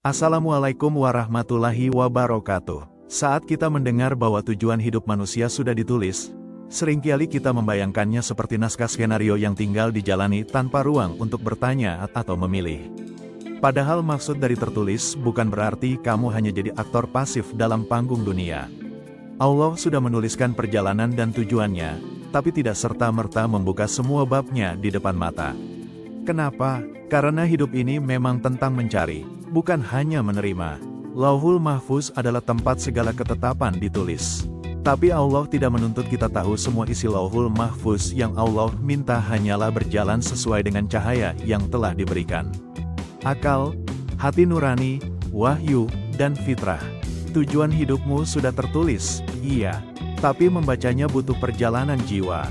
Assalamualaikum warahmatullahi wabarakatuh. Saat kita mendengar bahwa tujuan hidup manusia sudah ditulis, seringkali kita membayangkannya seperti naskah skenario yang tinggal dijalani tanpa ruang untuk bertanya atau memilih. Padahal maksud dari tertulis bukan berarti kamu hanya jadi aktor pasif dalam panggung dunia. Allah sudah menuliskan perjalanan dan tujuannya, tapi tidak serta-merta membuka semua babnya di depan mata. Kenapa? Karena hidup ini memang tentang mencari, bukan hanya menerima. Lauhul Mahfuz adalah tempat segala ketetapan ditulis. Tapi Allah tidak menuntut kita tahu semua isi Lauhul Mahfuz. Yang Allah minta hanyalah berjalan sesuai dengan cahaya yang telah diberikan. Akal, hati nurani, wahyu, dan fitrah. Tujuan hidupmu sudah tertulis, iya. Tapi membacanya butuh perjalanan jiwa.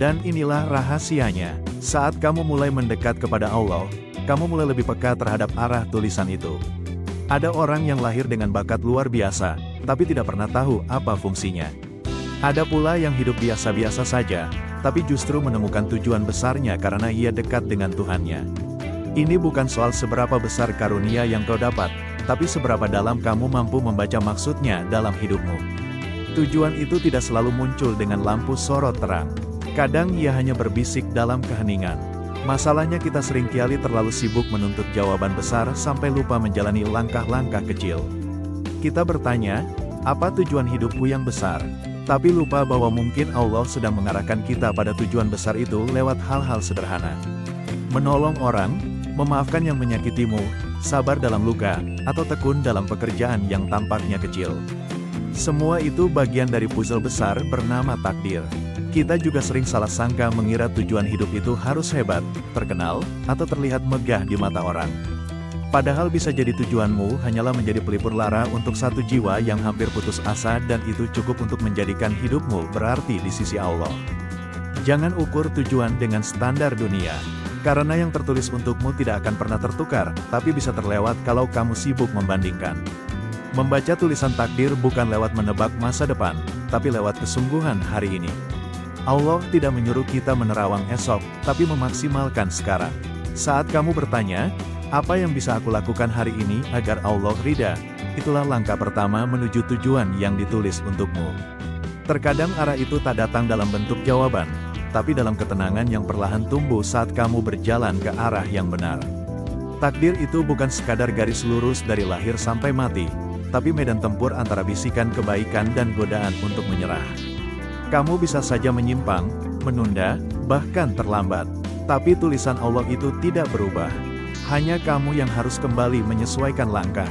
Dan inilah rahasianya. Saat kamu mulai mendekat kepada Allah, kamu mulai lebih peka terhadap arah tulisan itu. Ada orang yang lahir dengan bakat luar biasa, tapi tidak pernah tahu apa fungsinya. Ada pula yang hidup biasa-biasa saja, tapi justru menemukan tujuan besarnya karena ia dekat dengan Tuhannya. Ini bukan soal seberapa besar karunia yang kau dapat, tapi seberapa dalam kamu mampu membaca maksudnya dalam hidupmu. Tujuan itu tidak selalu muncul dengan lampu sorot terang. Kadang ia hanya berbisik dalam keheningan. Masalahnya kita seringkali terlalu sibuk menuntut jawaban besar sampai lupa menjalani langkah-langkah kecil. Kita bertanya, apa tujuan hidupku yang besar? Tapi lupa bahwa mungkin Allah sedang mengarahkan kita pada tujuan besar itu lewat hal-hal sederhana. Menolong orang, memaafkan yang menyakitimu, sabar dalam luka, atau tekun dalam pekerjaan yang tampaknya kecil. Semua itu bagian dari puzzle besar bernama takdir. Kita juga sering salah sangka mengira tujuan hidup itu harus hebat, terkenal, atau terlihat megah di mata orang. Padahal bisa jadi tujuanmu hanyalah menjadi pelipur lara untuk satu jiwa yang hampir putus asa dan itu cukup untuk menjadikan hidupmu berarti di sisi Allah. Jangan ukur tujuan dengan standar dunia. Karena yang tertulis untukmu tidak akan pernah tertukar, tapi bisa terlewat kalau kamu sibuk membandingkan. Membaca tulisan takdir bukan lewat menebak masa depan, tapi lewat kesungguhan hari ini. Allah tidak menyuruh kita menerawang esok, tapi memaksimalkan sekarang. Saat kamu bertanya, apa yang bisa aku lakukan hari ini agar Allah ridha? Itulah langkah pertama menuju tujuan yang ditulis untukmu. Terkadang arah itu tak datang dalam bentuk jawaban, tapi dalam ketenangan yang perlahan tumbuh saat kamu berjalan ke arah yang benar. Takdir itu bukan sekadar garis lurus dari lahir sampai mati, tapi medan tempur antara bisikan kebaikan dan godaan untuk menyerah. Kamu bisa saja menyimpang, menunda, bahkan terlambat. Tapi tulisan Allah itu tidak berubah. Hanya kamu yang harus kembali menyesuaikan langkah.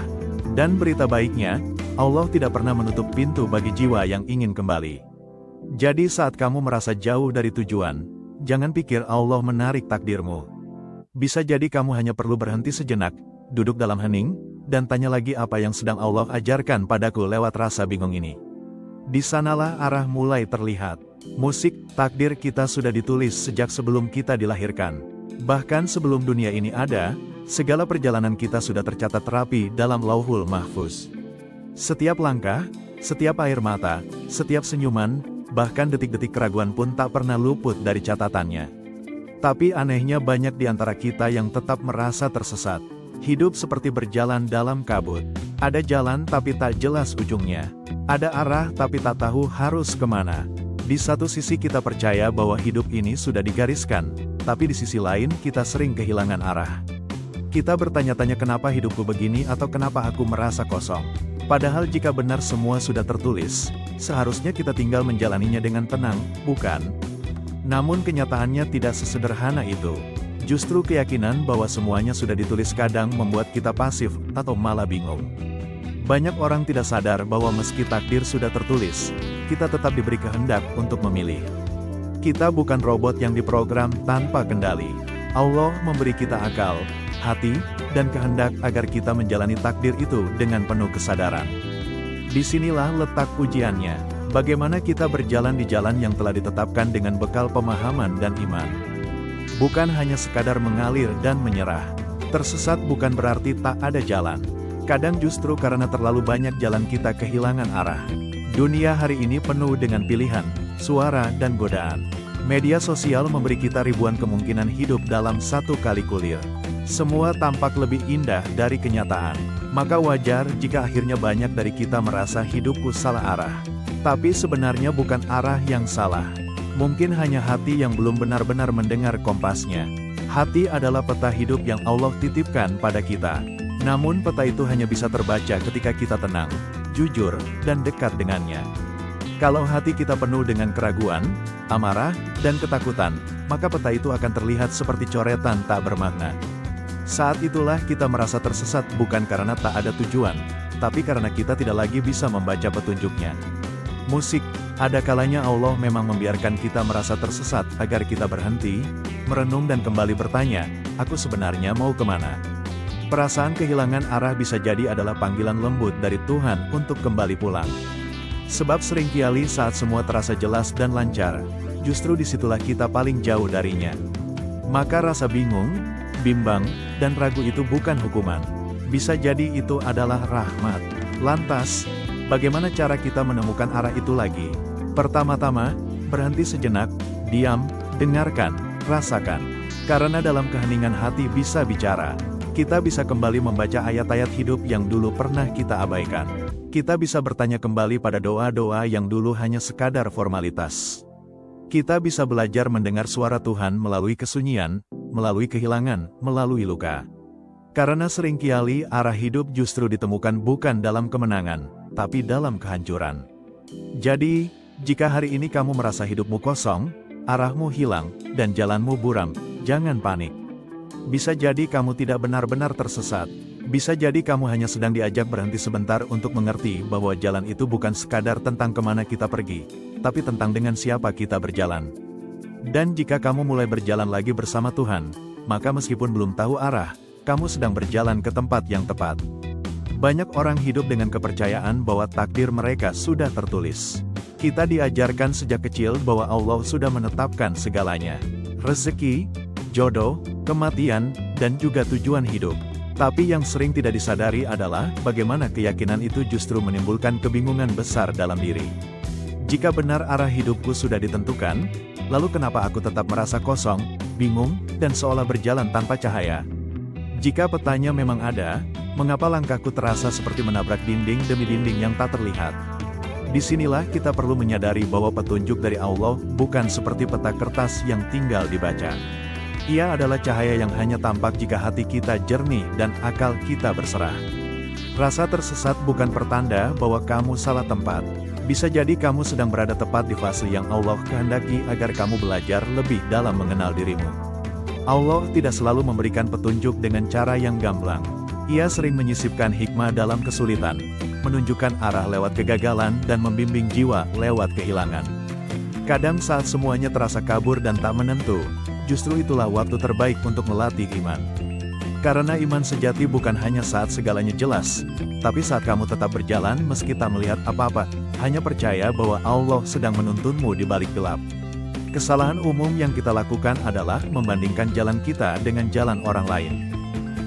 Dan berita baiknya, Allah tidak pernah menutup pintu bagi jiwa yang ingin kembali. Jadi saat kamu merasa jauh dari tujuan, jangan pikir Allah menarik takdirmu. Bisa jadi kamu hanya perlu berhenti sejenak, duduk dalam hening, dan tanya lagi apa yang sedang Allah ajarkan padaku lewat rasa bingung ini. Di sanalah arah mulai terlihat. Musik, takdir kita sudah ditulis sejak sebelum kita dilahirkan. Bahkan sebelum dunia ini ada, segala perjalanan kita sudah tercatat rapi dalam Lauhul Mahfuz. Setiap langkah, setiap air mata, setiap senyuman, bahkan detik-detik keraguan pun tak pernah luput dari catatannya. Tapi anehnya banyak di antara kita yang tetap merasa tersesat. Hidup seperti berjalan dalam kabut. Ada jalan tapi tak jelas ujungnya. Ada arah tapi tak tahu harus kemana. Di satu sisi kita percaya bahwa hidup ini sudah digariskan, tapi di sisi lain kita sering kehilangan arah. Kita bertanya-tanya kenapa hidupku begini atau kenapa aku merasa kosong. Padahal jika benar semua sudah tertulis, seharusnya kita tinggal menjalaninya dengan tenang, bukan? Namun kenyataannya tidak sesederhana itu. Justru keyakinan bahwa semuanya sudah ditulis kadang membuat kita pasif atau malah bingung. Banyak orang tidak sadar bahwa meski takdir sudah tertulis, kita tetap diberi kehendak untuk memilih. Kita bukan robot yang diprogram tanpa kendali. Allah memberi kita akal, hati, dan kehendak agar kita menjalani takdir itu dengan penuh kesadaran. Disinilah letak ujiannya, bagaimana kita berjalan di jalan yang telah ditetapkan dengan bekal pemahaman dan iman. Bukan hanya sekadar mengalir dan menyerah. Tersesat bukan berarti tak ada jalan. Kadang justru karena terlalu banyak jalan kita kehilangan arah. Dunia hari ini penuh dengan pilihan, suara, dan godaan. Media sosial memberi kita ribuan kemungkinan hidup dalam satu kali kulir. Semua tampak lebih indah dari kenyataan. Maka wajar jika akhirnya banyak dari kita merasa hidupku salah arah. Tapi sebenarnya bukan arah yang salah. Mungkin hanya hati yang belum benar-benar mendengar kompasnya. Hati adalah peta hidup yang Allah titipkan pada kita. Namun peta itu hanya bisa terbaca ketika kita tenang, jujur, dan dekat dengannya. Kalau hati kita penuh dengan keraguan, amarah, dan ketakutan, maka peta itu akan terlihat seperti coretan tak bermakna. Saat itulah kita merasa tersesat bukan karena tak ada tujuan, tapi karena kita tidak lagi bisa membaca petunjuknya. Musik, ada kalanya Allah memang membiarkan kita merasa tersesat agar kita berhenti, merenung dan kembali bertanya, aku sebenarnya mau kemana? Perasaan kehilangan arah bisa jadi adalah panggilan lembut dari Tuhan untuk kembali pulang. Sebab seringkali saat semua terasa jelas dan lancar, justru disitulah kita paling jauh darinya. Maka rasa bingung, bimbang, dan ragu itu bukan hukuman. Bisa jadi itu adalah rahmat. Lantas, bagaimana cara kita menemukan arah itu lagi? Pertama-tama, berhenti sejenak, diam, dengarkan, rasakan. Karena dalam keheningan hati bisa bicara. Kita bisa kembali membaca ayat-ayat hidup yang dulu pernah kita abaikan. Kita bisa bertanya kembali pada doa-doa yang dulu hanya sekadar formalitas. Kita bisa belajar mendengar suara Tuhan melalui kesunyian, melalui kehilangan, melalui luka. Karena seringkali arah hidup justru ditemukan bukan dalam kemenangan, tapi dalam kehancuran. Jadi, jika hari ini kamu merasa hidupmu kosong, arahmu hilang, dan jalanmu buram, jangan panik. Bisa jadi kamu tidak benar-benar tersesat. Bisa jadi kamu hanya sedang diajak berhenti sebentar untuk mengerti bahwa jalan itu bukan sekadar tentang kemana kita pergi, tapi tentang dengan siapa kita berjalan. Dan jika kamu mulai berjalan lagi bersama Tuhan, maka meskipun belum tahu arah, kamu sedang berjalan ke tempat yang tepat. Banyak orang hidup dengan kepercayaan bahwa takdir mereka sudah tertulis. Kita diajarkan sejak kecil bahwa Allah sudah menetapkan segalanya. Rezeki, jodoh, kematian, dan juga tujuan hidup. Tapi yang sering tidak disadari adalah bagaimana keyakinan itu justru menimbulkan kebingungan besar dalam diri. Jika benar arah hidupku sudah ditentukan, lalu kenapa aku tetap merasa kosong, bingung, dan seolah berjalan tanpa cahaya? Jika petanya memang ada, mengapa langkahku terasa seperti menabrak dinding demi dinding yang tak terlihat? Disinilah kita perlu menyadari bahwa petunjuk dari Allah bukan seperti peta kertas yang tinggal dibaca. Ia adalah cahaya yang hanya tampak jika hati kita jernih dan akal kita berserah. Rasa tersesat bukan pertanda bahwa kamu salah tempat. Bisa jadi kamu sedang berada tepat di fase yang Allah kehendaki agar kamu belajar lebih dalam mengenal dirimu. Allah tidak selalu memberikan petunjuk dengan cara yang gamblang. Ia sering menyisipkan hikmah dalam kesulitan, menunjukkan arah lewat kegagalan dan membimbing jiwa lewat kehilangan. Kadang saat semuanya terasa kabur dan tak menentu, justru itulah waktu terbaik untuk melatih iman. Karena iman sejati bukan hanya saat segalanya jelas, tapi saat kamu tetap berjalan meski tak melihat apa-apa, hanya percaya bahwa Allah sedang menuntunmu di balik gelap. Kesalahan umum yang kita lakukan adalah membandingkan jalan kita dengan jalan orang lain.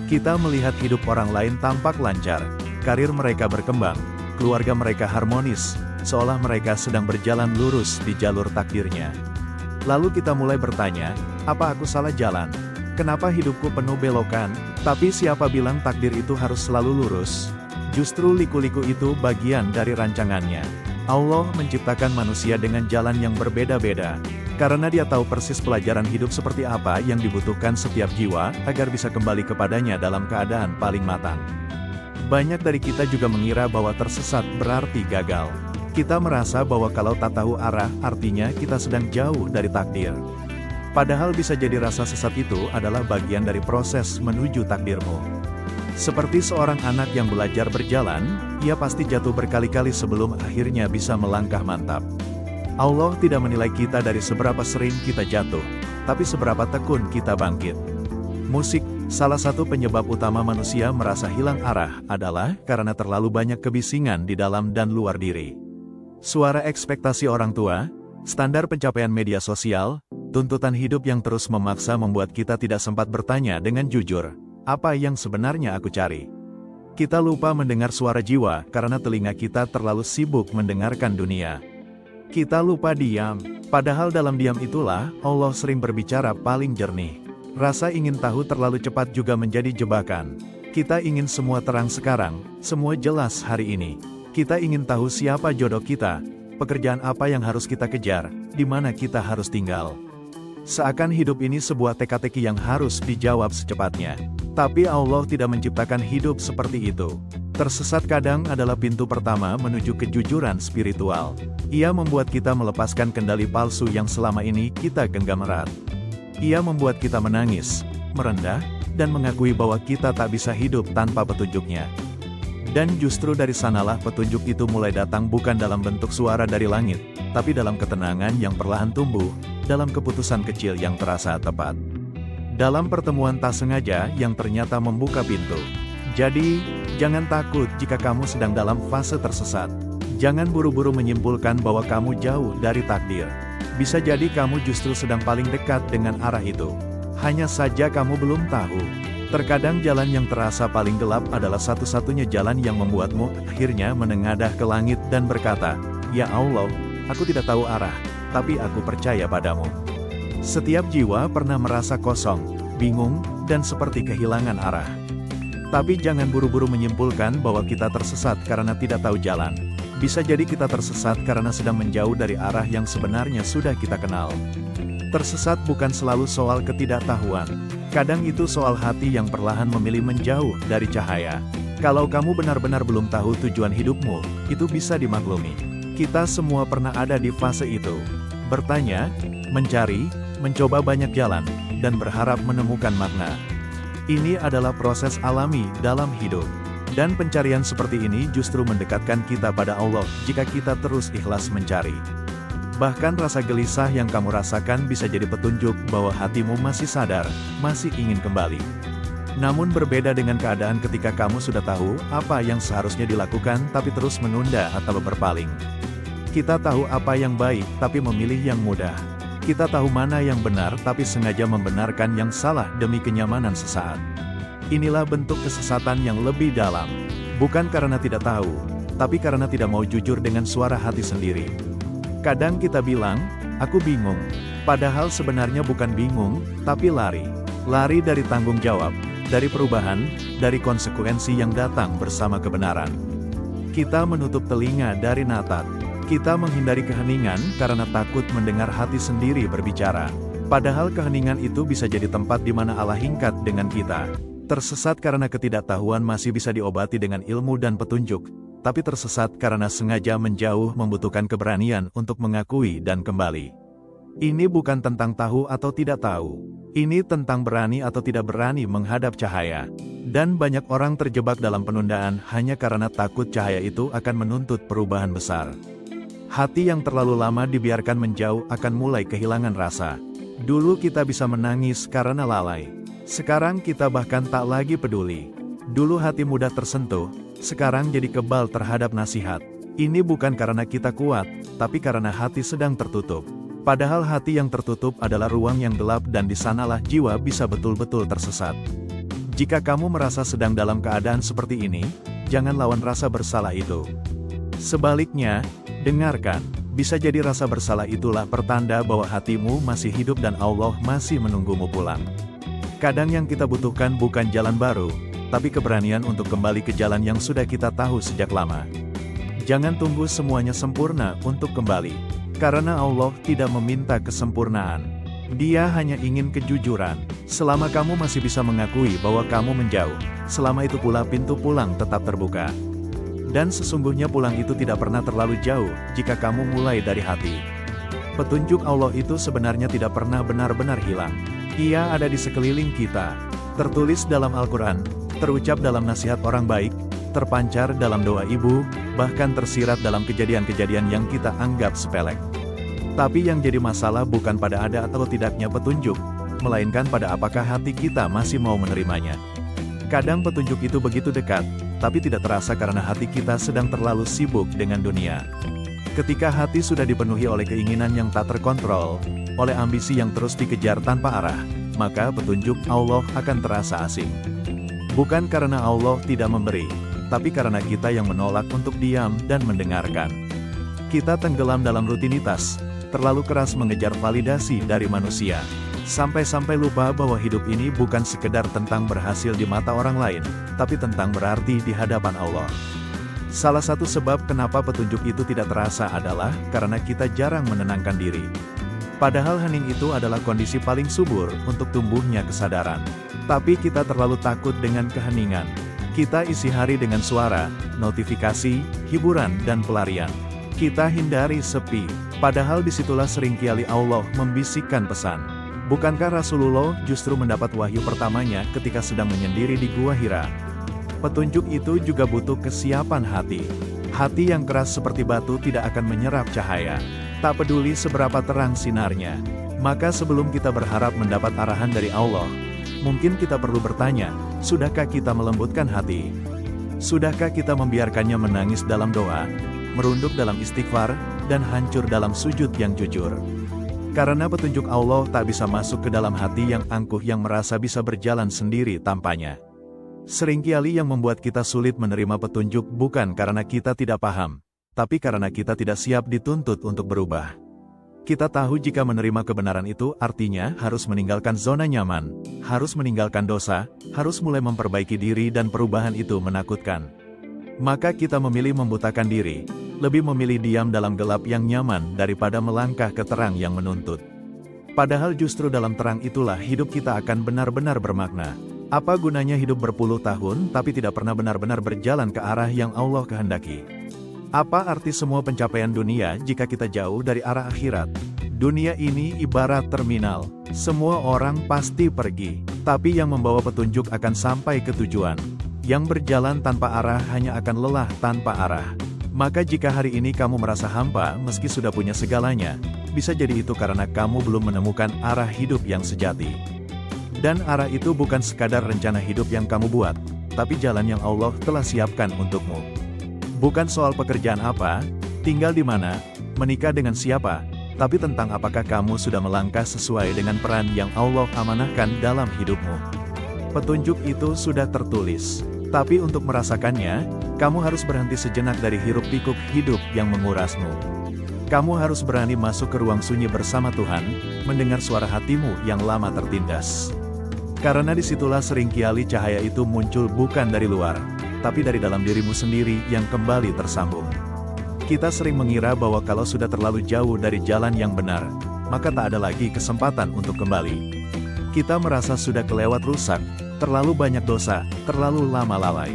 Kita melihat hidup orang lain tampak lancar, karir mereka berkembang, keluarga mereka harmonis, seolah mereka sedang berjalan lurus di jalur takdirnya. Lalu kita mulai bertanya, apa aku salah jalan? Kenapa hidupku penuh belokan? Tapi siapa bilang takdir itu harus selalu lurus? Justru liku-liku itu bagian dari rancangannya. Allah menciptakan manusia dengan jalan yang berbeda-beda. Karena Dia tahu persis pelajaran hidup seperti apa yang dibutuhkan setiap jiwa, agar bisa kembali kepadanya dalam keadaan paling matang. Banyak dari kita juga mengira bahwa tersesat berarti gagal. Kita merasa bahwa kalau tak tahu arah, artinya kita sedang jauh dari takdir. Padahal bisa jadi rasa sesat itu adalah bagian dari proses menuju takdirmu. Seperti seorang anak yang belajar berjalan, ia pasti jatuh berkali-kali sebelum akhirnya bisa melangkah mantap. Allah tidak menilai kita dari seberapa sering kita jatuh, tapi seberapa tekun kita bangkit. Musik, salah satu penyebab utama manusia merasa hilang arah adalah karena terlalu banyak kebisingan di dalam dan luar diri. Suara ekspektasi orang tua, standar pencapaian media sosial, tuntutan hidup yang terus memaksa membuat kita tidak sempat bertanya dengan jujur, apa yang sebenarnya aku cari? Kita lupa mendengar suara jiwa karena telinga kita terlalu sibuk mendengarkan dunia. Kita lupa diam, padahal dalam diam itulah Allah sering berbicara paling jernih. Rasa ingin tahu terlalu cepat juga menjadi jebakan. Kita ingin semua terang sekarang, semua jelas hari ini. Kita ingin tahu siapa jodoh kita, pekerjaan apa yang harus kita kejar, di mana kita harus tinggal. Seakan hidup ini sebuah teka-teki yang harus dijawab secepatnya. Tapi Allah tidak menciptakan hidup seperti itu. Tersesat kadang adalah pintu pertama menuju kejujuran spiritual. Ia membuat kita melepaskan kendali palsu yang selama ini kita genggam erat. Ia membuat kita menangis, merendah, dan mengakui bahwa kita tak bisa hidup tanpa petunjuknya. Dan justru dari sanalah petunjuk itu mulai datang, bukan dalam bentuk suara dari langit, tapi dalam ketenangan yang perlahan tumbuh, dalam keputusan kecil yang terasa tepat. Dalam pertemuan tak sengaja yang ternyata membuka pintu. Jadi, jangan takut jika kamu sedang dalam fase tersesat. Jangan buru-buru menyimpulkan bahwa kamu jauh dari takdir. Bisa jadi kamu justru sedang paling dekat dengan arah itu. Hanya saja kamu belum tahu. Terkadang jalan yang terasa paling gelap adalah satu-satunya jalan yang membuatmu akhirnya menengadah ke langit dan berkata, "Ya Allah, aku tidak tahu arah, tapi aku percaya padamu." Setiap jiwa pernah merasa kosong, bingung, dan seperti kehilangan arah. Tapi jangan buru-buru menyimpulkan bahwa kita tersesat karena tidak tahu jalan. Bisa jadi kita tersesat karena sedang menjauh dari arah yang sebenarnya sudah kita kenal. Tersesat bukan selalu soal ketidaktahuan. Kadang itu soal hati yang perlahan memilih menjauh dari cahaya. Kalau kamu benar-benar belum tahu tujuan hidupmu, itu bisa dimaklumi. Kita semua pernah ada di fase itu. Bertanya, mencari, mencoba banyak jalan, dan berharap menemukan makna. Ini adalah proses alami dalam hidup. Dan pencarian seperti ini justru mendekatkan kita pada Allah jika kita terus ikhlas mencari. Bahkan rasa gelisah yang kamu rasakan bisa jadi petunjuk bahwa hatimu masih sadar, masih ingin kembali. Namun berbeda dengan keadaan ketika kamu sudah tahu apa yang seharusnya dilakukan tapi terus menunda atau berpaling. Kita tahu apa yang baik tapi memilih yang mudah. Kita tahu mana yang benar tapi sengaja membenarkan yang salah demi kenyamanan sesaat. Inilah bentuk kesesatan yang lebih dalam. Bukan karena tidak tahu, tapi karena tidak mau jujur dengan suara hati sendiri. Kadang kita bilang, "Aku bingung." Padahal sebenarnya bukan bingung, tapi lari. Lari dari tanggung jawab, dari perubahan, dari konsekuensi yang datang bersama kebenaran. Kita menutup telinga dari natat. Kita menghindari keheningan karena takut mendengar hati sendiri berbicara. Padahal keheningan itu bisa jadi tempat di mana Allah hingkat dengan kita. Tersesat karena ketidaktahuan masih bisa diobati dengan ilmu dan petunjuk. Tapi tersesat karena sengaja menjauh membutuhkan keberanian untuk mengakui dan kembali. Ini bukan tentang tahu atau tidak tahu. Ini tentang berani atau tidak berani menghadap cahaya. Dan banyak orang terjebak dalam penundaan hanya karena takut cahaya itu akan menuntut perubahan besar. Hati yang terlalu lama dibiarkan menjauh akan mulai kehilangan rasa. Dulu kita bisa menangis karena lalai. Sekarang kita bahkan tak lagi peduli. Dulu hati mudah tersentuh, sekarang jadi kebal terhadap nasihat. Ini bukan karena kita kuat, tapi karena hati sedang tertutup. Padahal hati yang tertutup adalah ruang yang gelap dan di sanalah jiwa bisa betul-betul tersesat. Jika kamu merasa sedang dalam keadaan seperti ini, jangan lawan rasa bersalah itu. Sebaliknya, dengarkan. Bisa jadi rasa bersalah itulah pertanda bahwa hatimu masih hidup dan Allah masih menunggumu pulang. Kadang yang kita butuhkan bukan jalan baru, tapi keberanian untuk kembali ke jalan yang sudah kita tahu sejak lama. Jangan tunggu semuanya sempurna untuk kembali. Karena Allah tidak meminta kesempurnaan. Dia hanya ingin kejujuran. Selama kamu masih bisa mengakui bahwa kamu menjauh, selama itu pula pintu pulang tetap terbuka. Dan sesungguhnya pulang itu tidak pernah terlalu jauh, jika kamu mulai dari hati. Petunjuk Allah itu sebenarnya tidak pernah benar-benar hilang. Ia ada di sekeliling kita. Tertulis dalam Al-Quran, terucap dalam nasihat orang baik, terpancar dalam doa ibu, bahkan tersirat dalam kejadian-kejadian yang kita anggap sepele. Tapi yang jadi masalah bukan pada ada atau tidaknya petunjuk, melainkan pada apakah hati kita masih mau menerimanya. Kadang petunjuk itu begitu dekat, tapi tidak terasa karena hati kita sedang terlalu sibuk dengan dunia. Ketika hati sudah dipenuhi oleh keinginan yang tak terkontrol, oleh ambisi yang terus dikejar tanpa arah, maka petunjuk Allah akan terasa asing. Bukan karena Allah tidak memberi, tapi karena kita yang menolak untuk diam dan mendengarkan. Kita tenggelam dalam rutinitas, terlalu keras mengejar validasi dari manusia. Sampai-sampai lupa bahwa hidup ini bukan sekedar tentang berhasil di mata orang lain, tapi tentang berarti di hadapan Allah. Salah satu sebab kenapa petunjuk itu tidak terasa adalah karena kita jarang menenangkan diri. Padahal hening itu adalah kondisi paling subur untuk tumbuhnya kesadaran. Tapi kita terlalu takut dengan keheningan. Kita isi hari dengan suara, notifikasi, hiburan, dan pelarian. Kita hindari sepi, padahal disitulah seringkali Allah membisikkan pesan. Bukankah Rasulullah justru mendapat wahyu pertamanya ketika sedang menyendiri di Gua Hira? Petunjuk itu juga butuh kesiapan hati. Hati yang keras seperti batu tidak akan menyerap cahaya. Tak peduli seberapa terang sinarnya. Maka sebelum kita berharap mendapat arahan dari Allah, mungkin kita perlu bertanya, sudahkah kita melembutkan hati? Sudahkah kita membiarkannya menangis dalam doa, merunduk dalam istighfar, dan hancur dalam sujud yang jujur? Karena petunjuk Allah tak bisa masuk ke dalam hati yang angkuh yang merasa bisa berjalan sendiri tanpanya. Seringkali yang membuat kita sulit menerima petunjuk bukan karena kita tidak paham, tapi karena kita tidak siap dituntut untuk berubah. Kita tahu jika menerima kebenaran itu artinya harus meninggalkan zona nyaman, harus meninggalkan dosa, harus mulai memperbaiki diri dan perubahan itu menakutkan. Maka kita memilih membutakan diri, lebih memilih diam dalam gelap yang nyaman daripada melangkah ke terang yang menuntut. Padahal justru dalam terang itulah hidup kita akan benar-benar bermakna. Apa gunanya hidup berpuluh tahun tapi tidak pernah benar-benar berjalan ke arah yang Allah kehendaki? Apa arti semua pencapaian dunia jika kita jauh dari arah akhirat? Dunia ini ibarat terminal, semua orang pasti pergi, tapi yang membawa petunjuk akan sampai ke tujuan. Yang berjalan tanpa arah hanya akan lelah tanpa arah. Maka jika hari ini kamu merasa hampa meski sudah punya segalanya, bisa jadi itu karena kamu belum menemukan arah hidup yang sejati. Dan arah itu bukan sekadar rencana hidup yang kamu buat, tapi jalan yang Allah telah siapkan untukmu. Bukan soal pekerjaan apa, tinggal di mana, menikah dengan siapa, tapi tentang apakah kamu sudah melangkah sesuai dengan peran yang Allah amanahkan dalam hidupmu. Petunjuk itu sudah tertulis, tapi untuk merasakannya, kamu harus berhenti sejenak dari hiruk-pikuk hidup yang mengurasmu. Kamu harus berani masuk ke ruang sunyi bersama Tuhan, mendengar suara hatimu yang lama tertindas. Karena disitulah seringkali cahaya itu muncul bukan dari luar, tapi dari dalam dirimu sendiri yang kembali tersambung. Kita sering mengira bahwa kalau sudah terlalu jauh dari jalan yang benar, maka tak ada lagi kesempatan untuk kembali. Kita merasa sudah kelewat rusak, terlalu banyak dosa, terlalu lama lalai.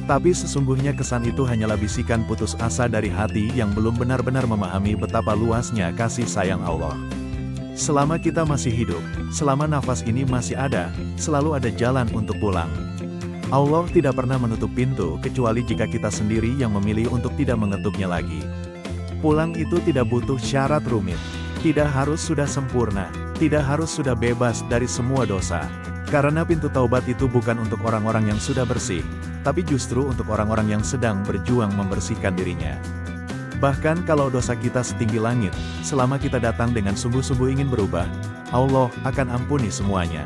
Tapi sesungguhnya kesan itu hanyalah bisikan putus asa dari hati yang belum benar-benar memahami betapa luasnya kasih sayang Allah. Selama kita masih hidup, selama nafas ini masih ada, selalu ada jalan untuk pulang. Allah tidak pernah menutup pintu kecuali jika kita sendiri yang memilih untuk tidak mengetuknya lagi. Pulang itu tidak butuh syarat rumit, tidak harus sudah sempurna, tidak harus sudah bebas dari semua dosa. Karena pintu taubat itu bukan untuk orang-orang yang sudah bersih, tapi justru untuk orang-orang yang sedang berjuang membersihkan dirinya. Bahkan kalau dosa kita setinggi langit, selama kita datang dengan sungguh-sungguh ingin berubah, Allah akan ampuni semuanya.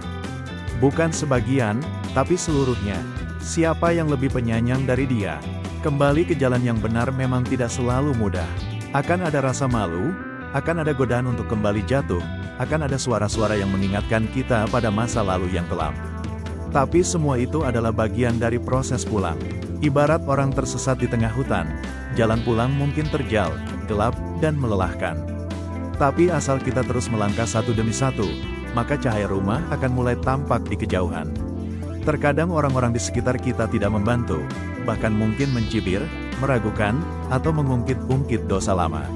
Bukan sebagian, tapi seluruhnya. Siapa yang lebih penyayang dari Dia? Kembali ke jalan yang benar memang tidak selalu mudah. Akan ada rasa malu, akan ada godaan untuk kembali jatuh, akan ada suara-suara yang mengingatkan kita pada masa lalu yang kelam. Tapi semua itu adalah bagian dari proses pulang. Ibarat orang tersesat di tengah hutan, jalan pulang mungkin terjal, gelap, dan melelahkan. Tapi asal kita terus melangkah satu demi satu, maka cahaya rumah akan mulai tampak di kejauhan. Terkadang orang-orang di sekitar kita tidak membantu, bahkan mungkin mencibir, meragukan, atau mengungkit-ungkit dosa lama.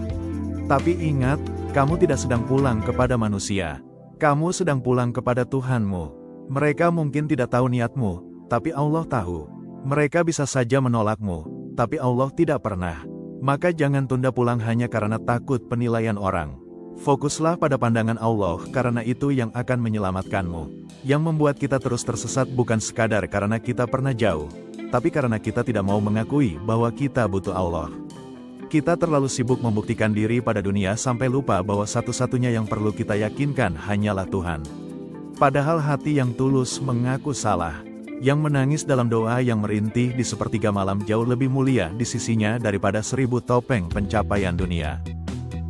Tapi ingat, kamu tidak sedang pulang kepada manusia. Kamu sedang pulang kepada Tuhanmu. Mereka mungkin tidak tahu niatmu, tapi Allah tahu. Mereka bisa saja menolakmu, tapi Allah tidak pernah. Maka jangan tunda pulang hanya karena takut penilaian orang. Fokuslah pada pandangan Allah karena itu yang akan menyelamatkanmu. Yang membuat kita terus tersesat bukan sekadar karena kita pernah jauh, tapi karena kita tidak mau mengakui bahwa kita butuh Allah. Kita terlalu sibuk membuktikan diri pada dunia sampai lupa bahwa satu-satunya yang perlu kita yakinkan hanyalah Tuhan. Padahal hati yang tulus mengaku salah, yang menangis dalam doa yang merintih di sepertiga malam jauh lebih mulia di sisinya daripada 1000 topeng pencapaian dunia.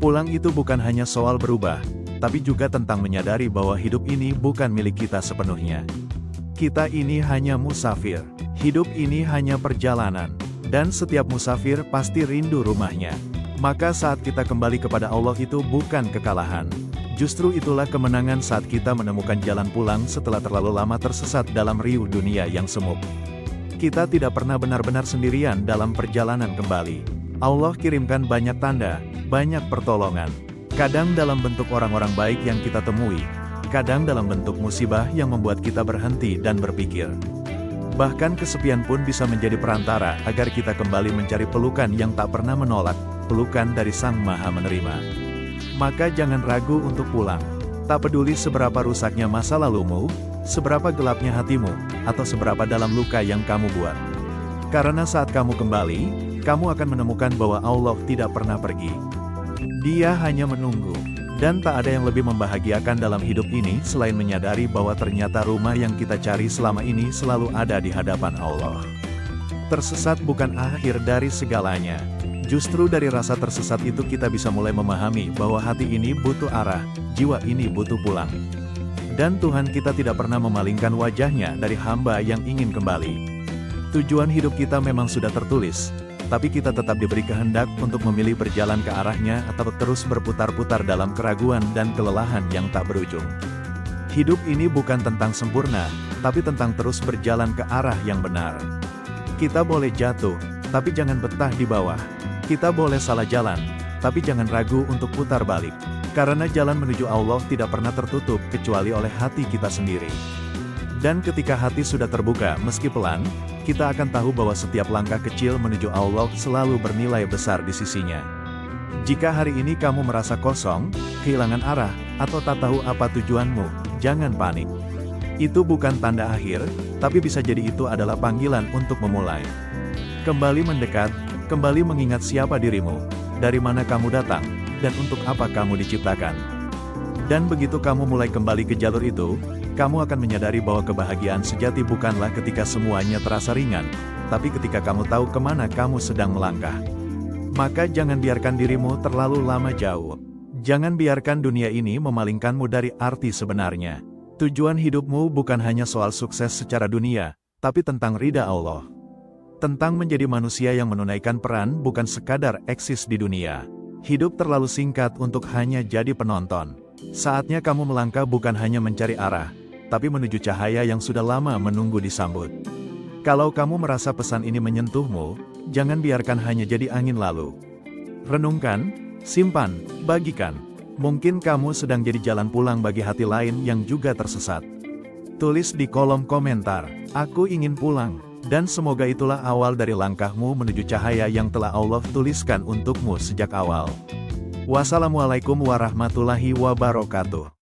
Pulang itu bukan hanya soal berubah, tapi juga tentang menyadari bahwa hidup ini bukan milik kita sepenuhnya. Kita ini hanya musafir. Hidup ini hanya perjalanan. Dan setiap musafir pasti rindu rumahnya. Maka saat kita kembali kepada Allah itu bukan kekalahan. Justru itulah kemenangan saat kita menemukan jalan pulang setelah terlalu lama tersesat dalam riuh dunia yang semu. Kita tidak pernah benar-benar sendirian dalam perjalanan kembali. Allah kirimkan banyak tanda, banyak pertolongan. Kadang dalam bentuk orang-orang baik yang kita temui, kadang dalam bentuk musibah yang membuat kita berhenti dan berpikir. Bahkan kesepian pun bisa menjadi perantara agar kita kembali mencari pelukan yang tak pernah menolak, pelukan dari Sang Maha Menerima. Maka jangan ragu untuk pulang. Tak peduli seberapa rusaknya masa lalumu, seberapa gelapnya hatimu, atau seberapa dalam luka yang kamu buat. Karena saat kamu kembali, kamu akan menemukan bahwa Allah tidak pernah pergi. Dia hanya menunggu. Dan tak ada yang lebih membahagiakan dalam hidup ini selain menyadari bahwa ternyata rumah yang kita cari selama ini selalu ada di hadapan Allah. Tersesat bukan akhir dari segalanya. Justru dari rasa tersesat itu kita bisa mulai memahami bahwa hati ini butuh arah, jiwa ini butuh pulang. Dan Tuhan kita tidak pernah memalingkan wajahnya dari hamba yang ingin kembali. Tujuan hidup kita memang sudah tertulis, tapi kita tetap diberi kehendak untuk memilih berjalan ke arahnya atau terus berputar-putar dalam keraguan dan kelelahan yang tak berujung. Hidup ini bukan tentang sempurna, tapi tentang terus berjalan ke arah yang benar. Kita boleh jatuh, tapi jangan betah di bawah. Kita boleh salah jalan, tapi jangan ragu untuk putar balik. Karena jalan menuju Allah tidak pernah tertutup kecuali oleh hati kita sendiri. Dan ketika hati sudah terbuka meski pelan, kita akan tahu bahwa setiap langkah kecil menuju Allah selalu bernilai besar di sisinya. Jika hari ini kamu merasa kosong, kehilangan arah, atau tak tahu apa tujuanmu, jangan panik. Itu bukan tanda akhir, tapi bisa jadi itu adalah panggilan untuk memulai. Kembali mendekat, kembali mengingat siapa dirimu, dari mana kamu datang, dan untuk apa kamu diciptakan. Dan begitu kamu mulai kembali ke jalur itu, kamu akan menyadari bahwa kebahagiaan sejati bukanlah ketika semuanya terasa ringan, tapi ketika kamu tahu kemana kamu sedang melangkah. Maka jangan biarkan dirimu terlalu lama jauh. Jangan biarkan dunia ini memalingkanmu dari arti sebenarnya. Tujuan hidupmu bukan hanya soal sukses secara dunia, tapi tentang ridha Allah. Tentang menjadi manusia yang menunaikan peran bukan sekadar eksis di dunia. Hidup terlalu singkat untuk hanya jadi penonton. Saatnya kamu melangkah bukan hanya mencari arah, tapi menuju cahaya yang sudah lama menunggu disambut. Kalau kamu merasa pesan ini menyentuhmu, jangan biarkan hanya jadi angin lalu. Renungkan, simpan, bagikan. Mungkin kamu sedang jadi jalan pulang bagi hati lain yang juga tersesat. Tulis di kolom komentar, "Aku ingin pulang." Dan semoga itulah awal dari langkahmu menuju cahaya yang telah Allah tuliskan untukmu sejak awal. Wassalamualaikum warahmatullahi wabarakatuh.